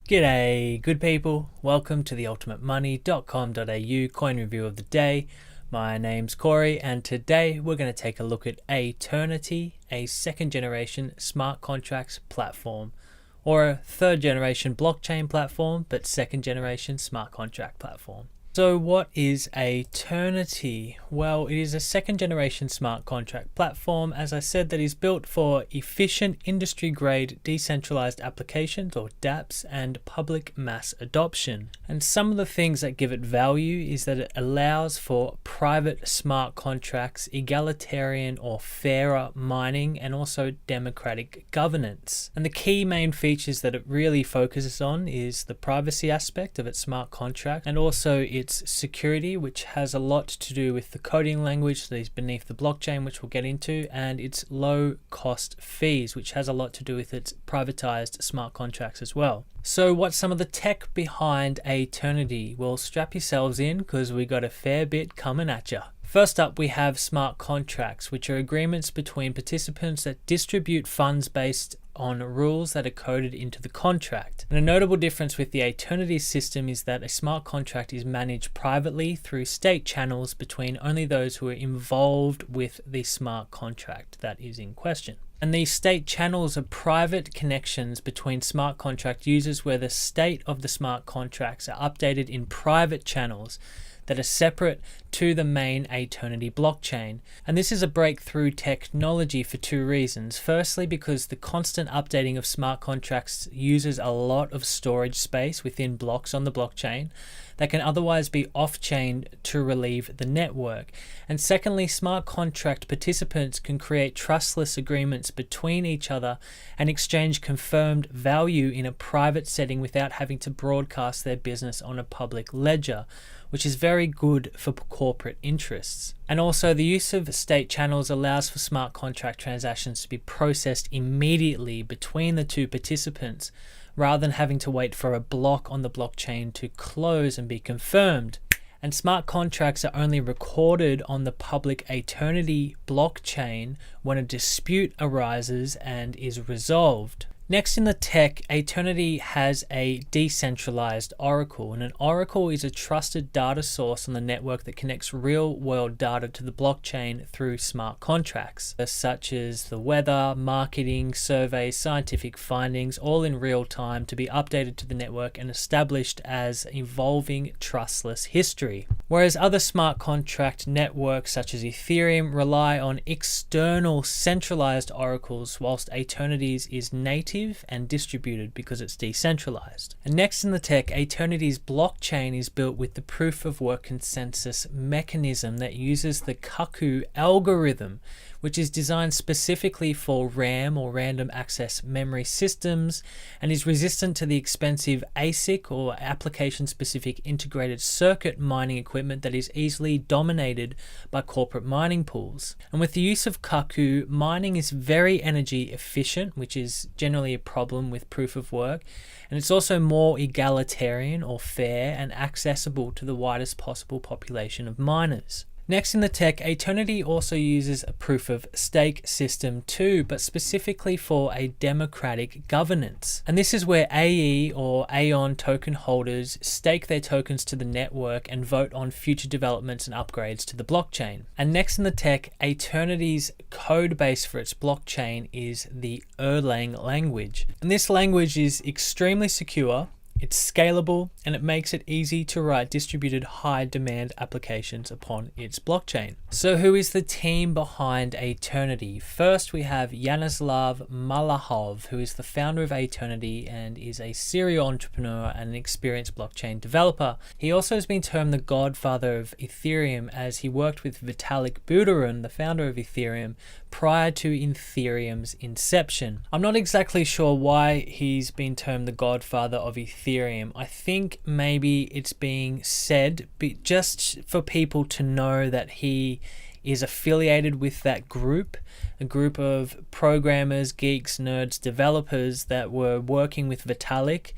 G'day, good people. Welcome to the ultimatemoney.com.au coin review of the day. My name's Corey, and today we're going to take a look at Aeternity, a second generation smart contracts platform, or a third generation blockchain platform, but second generation smart contract platform. So what is Aeternity? Well, it is a second generation smart contract platform, as I said, that is built for efficient industry grade decentralized applications, or dApps, and public mass adoption. And some of the things that give it value is that it allows for private smart contracts, egalitarian or fairer mining, and also democratic governance. And the key main features that it really focuses on is the privacy aspect of its smart contract, and also its security, which has a lot to do with the coding language that is beneath the blockchain, which we'll get into, and its low cost fees, which has a lot to do with its privatized smart contracts as well. So what's some of the tech behind Aeternity? Well, strap yourselves in because we got a fair bit coming at you. First up, we have smart contracts, which are agreements between participants that distribute funds based on rules that are coded into the contract. And a notable difference with the Aeternity system is that a smart contract is managed privately through state channels between only those who are involved with the smart contract that is in question. And these state channels are private connections between smart contract users where the state of the smart contracts are updated in private channels that are separate to the main Aeternity blockchain. And this is a breakthrough technology for two reasons. Firstly, because the constant updating of smart contracts uses a lot of storage space within blocks on the blockchain that can otherwise be off-chain to relieve the network. And secondly, smart contract participants can create trustless agreements between each other and exchange confirmed value in a private setting without having to broadcast their business on a public ledger, which is very good for corporate interests. And also, the use of state channels allows for smart contract transactions to be processed immediately between the two participants, rather than having to wait for a block on the blockchain to close and be confirmed. And smart contracts are only recorded on the public Aeternity blockchain when a dispute arises and is resolved. Next in the tech, Aeternity has a decentralized oracle, and an oracle is a trusted data source on the network that connects real-world data to the blockchain through smart contracts, such as the weather, marketing, surveys, scientific findings, all in real time to be updated to the network and established as evolving trustless history. Whereas other smart contract networks such as Ethereum rely on external centralized oracles, whilst Aeternity's is native and distributed because it's decentralized. And next in the tech, Aeternity's blockchain is built with the proof of work consensus mechanism that uses the Cuckoo algorithm, which is designed specifically for RAM or random access memory systems and is resistant to the expensive ASIC or application specific integrated circuit mining equipment that is easily dominated by corporate mining pools. And with the use of Cuckoo, mining is very energy efficient, which is generally a problem with proof of work, and it's also more egalitarian or fair and accessible to the widest possible population of miners. Next in the tech, Aeternity also uses a proof of stake system too, but specifically for a democratic governance. And this is where AE or Aeon token holders stake their tokens to the network and vote on future developments and upgrades to the blockchain. And next in the tech, Aeternity's code base for its blockchain is the Erlang language. And this language is extremely secure, it's scalable, and it makes it easy to write distributed high-demand applications upon its blockchain. So who is the team behind Aeternity? First, we have Yanislav Malahov, who is the founder of Aeternity and is a serial entrepreneur and an experienced blockchain developer. He also has been termed the godfather of Ethereum, as he worked with Vitalik Buterin, the founder of Ethereum, prior to Ethereum's inception. I'm not exactly sure why he's been termed the godfather of Ethereum. I think maybe it's being said just for people to know that he is affiliated with that group, a group of programmers, geeks, nerds, developers that were working with Vitalik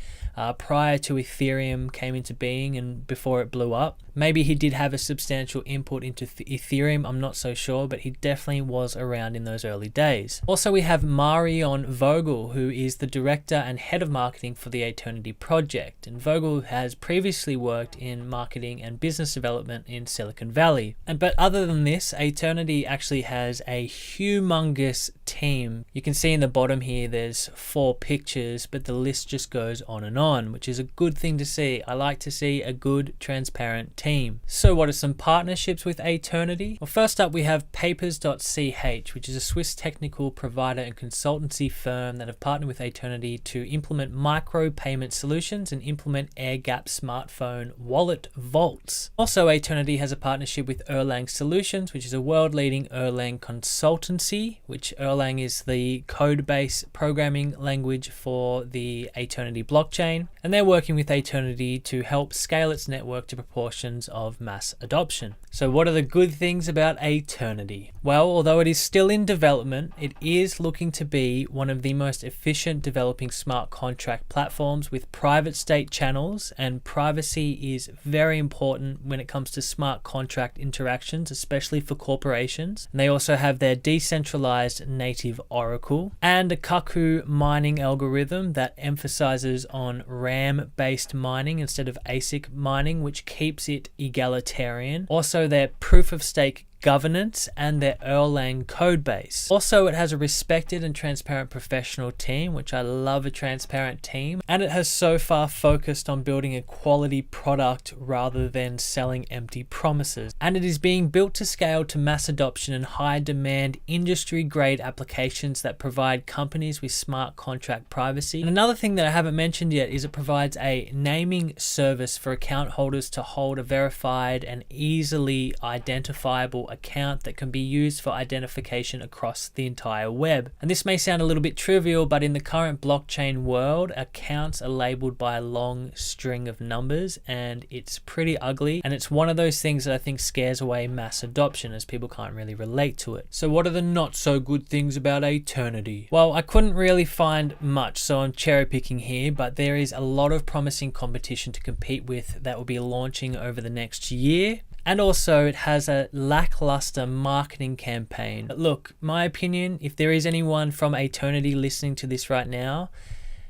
prior to Ethereum came into being and before it blew up. Maybe he did have a substantial input into Ethereum, I'm not so sure, but he definitely was around in those early days. Also, we have Marion Vogel, who is the director and head of marketing for the Aeternity project. And Vogel has previously worked in marketing and business development in Silicon Valley. But other than this, Aeternity actually has a humongous team. You can see in the bottom here, there's 4 pictures, but the list just goes on, which is a good thing to see. I like to see a good, transparent team. So what are some partnerships with Aeternity? Well, first up we have Papers.ch, which is a Swiss technical provider and consultancy firm that have partnered with Aeternity to implement micro-payment solutions and implement air-gap smartphone wallet vaults. Also, Aeternity has a partnership with Erlang Solutions, which is a world-leading Erlang consultancy, which Erlang is the code base programming language for the Aeternity blockchain. And they're working with Aeternity to help scale its network to proportions of mass adoption. So what are the good things about Aeternity? Well, although it is still in development, it is looking to be one of the most efficient developing smart contract platforms with private state channels, and privacy is very important when it comes to smart contract interactions, especially for corporations. And they also have their decentralized native oracle and a Kaku mining algorithm that emphasizes on RAM-based mining instead of ASIC mining, which keeps it egalitarian. Also, their proof of stake governance and their Erlang code base. Also, it has a respected and transparent professional team, which I love a transparent team, and it has so far focused on building a quality product rather than selling empty promises. And it is being built to scale to mass adoption and high demand industry grade applications that provide companies with smart contract privacy. And another thing that I haven't mentioned yet is it provides a naming service for account holders to hold a verified and easily identifiable account that can be used for identification across the entire web. And this may sound a little bit trivial, but in the current blockchain world, accounts are labeled by a long string of numbers, and it's pretty ugly. And it's one of those things that I think scares away mass adoption, as people can't really relate to it. So what are the not so good things about Aeternity? Well, I couldn't really find much, so I'm cherry picking here, but there is a lot of promising competition to compete with that will be launching over the next year. And also it has a lackluster marketing campaign. But look, my opinion, if there is anyone from Aeternity listening to this right now,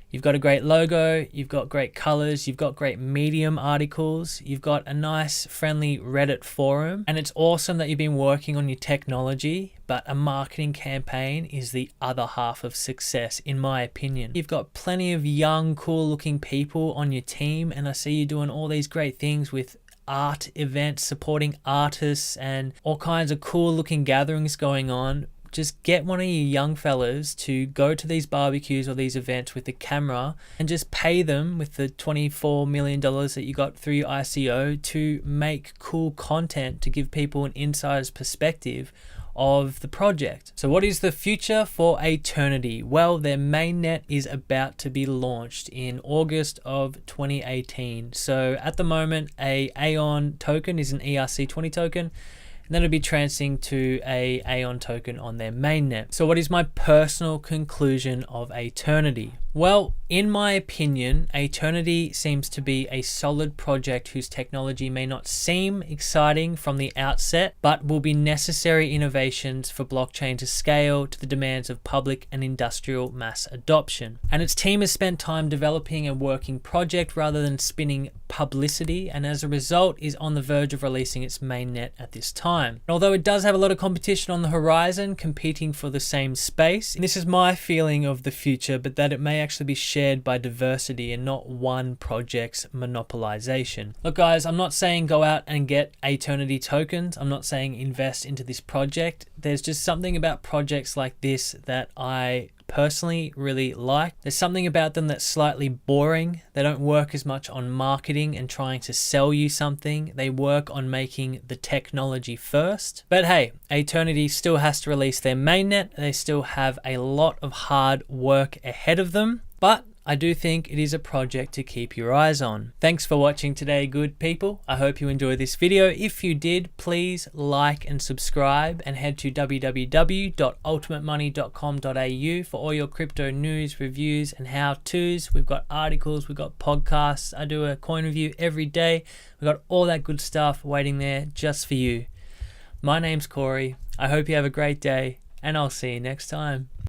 you've got a great logo, you've got great colors, you've got great Medium articles, you've got a nice friendly Reddit forum, and it's awesome that you've been working on your technology, but a marketing campaign is the other half of success, in my opinion. You've got plenty of young, cool looking people on your team, and I see you doing all these great things with art events, supporting artists and all kinds of cool looking gatherings going on. Just get one of your young fellas to go to these barbecues or these events with the camera and just pay them with the $24 million that you got through your ICO to make cool content to give people an insider's perspective of the project. So what is the future for Aeternity? Well, their mainnet is about to be launched in August of 2018. So at the moment, a Aeon token is an ERC20 token, and then it'll be transing to a Aeon token on their mainnet. So what is my personal conclusion of Aeternity? Well, in my opinion, Aeternity seems to be a solid project whose technology may not seem exciting from the outset, but will be necessary innovations for blockchain to scale to the demands of public and industrial mass adoption. And its team has spent time developing a working project rather than spinning publicity, and as a result is on the verge of releasing its mainnet at this time. And although it does have a lot of competition on the horizon competing for the same space, and this is my feeling of the future, but that it may actually be shared by diversity and not one project's monopolization. Look guys, I'm not saying go out and get Aeternity tokens. I'm not saying invest into this project. There's just something about projects like this that I personally really like. There's something about them that's slightly boring. They don't work as much on marketing and trying to sell you something. They work on making the technology first. But hey, Aeternity still has to release their mainnet. They still have a lot of hard work ahead of them. But I do think it is a project to keep your eyes on. Thanks for watching today, good people. I hope you enjoyed this video. If you did, please like and subscribe, and head to www.ultimatemoney.com.au for all your crypto news, reviews and how-tos. We've got articles, we've got podcasts. I do a coin review every day. We've got all that good stuff waiting there just for you. My name's Corey. I hope you have a great day, and I'll see you next time.